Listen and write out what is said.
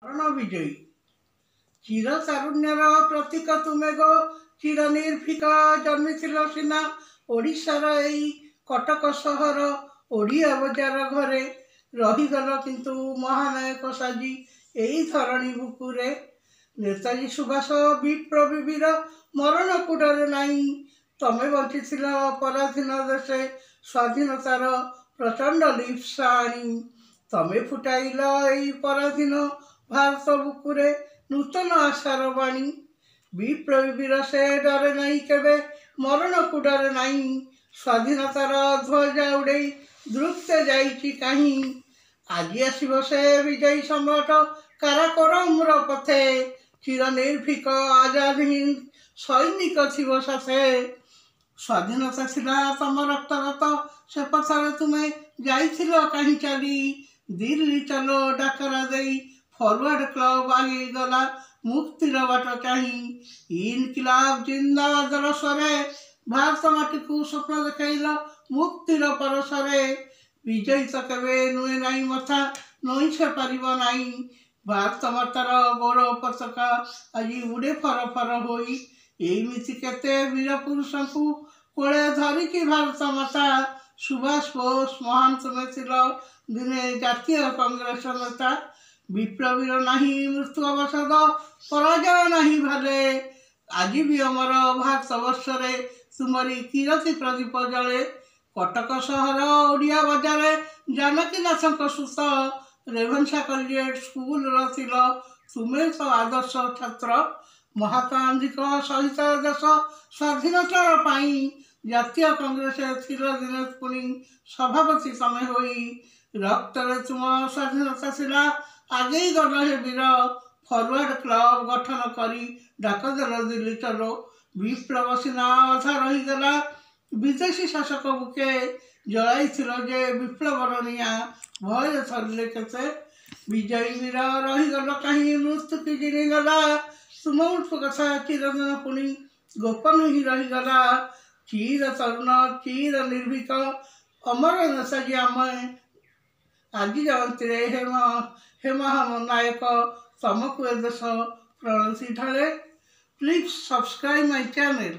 मरण विजयी चिर तारुण्यर प्रतीक तुमे गो चिर निर्भीक जन्मी सीना ओडिशार एई कटक सहर ओडिया बजार घरे रहीगल किंतु महानायक साजी एई धरणी बुकुरे नेताजी सुभाष विप्लवीर मरण कूड़े नाई तमे बंची पराधीन देशे स्वाधीनतार प्रचंड लिप्सा आनी तमे फुटाइल एई पराधीन भारत बुकुरे नूतन आशार बाणी विप्लवीर से डरे नहीं केबे मरण को डरे नहीं स्वाधीनतार ध्वजा उड़े द्रुप्ते जाइछि काहीं आज आसब से विजयी सम्राट काराकोरमर पथे चिर निर्भीक आजाद हिंद सैनिक थिब साथे स्वाधीनता थिला तम रक्तगत से पथरे तुमे जाइथिल काहीं चली दिल्ली चलो डाकरा देई फॉरवर्ड क्लब आगे गला मुक्तिर बाट कहीं इनकिलाब जिंदाबाद स्वरे भारत माटी को स्वप्न देखल मुक्तिर परसरे विजयी तो केवे नुए नाई मथा नई से पारिब नाई भारत मातार गौरव पताका आज उड़े फर फर होई एमिति केते वीर पुरुष को कोले धरिकी भारत माता सुभाष बोस महान तुमे थिल दिने जातीय कांग्रेस नेता विप्लवीर नहीं मृत्यु अवसद पराजय नहीं भाले आज भी अमर भारत वर्ष तुमरी कीरति प्रदीप जले कटक सहर ओडिया बजार जानकीनाथ सुत रेभेन्सा कॉलेज स्कूल रथिल तुमे तो आदर्श छात्र महात्मा गांधी सहित देश स्वाधीनतार जातीय कांग्रेस दिन पुणी सभापति तमें होई रक्त तुम स्वाधीनता थिला आगे गल हे वीर फॉरवर्ड क्लब गठन करी डाकदेल दिल्ली चलो विप्लव सीना अधा रहीगला विदेशी शासक बुके जलाई जे विप्लवर निया भय थरले केते विजयी वीर रहीगल कहीं मृत्यु की जिनीगला तुम उठ कथा चिरदिन पुणी गोपन ही रहीगला चिर तरुण चिर निर्भीक अमर नेताजी आम आज जयंती हे महानायक तमको ए देश प्रणति ढाले। Please subscribe my channel.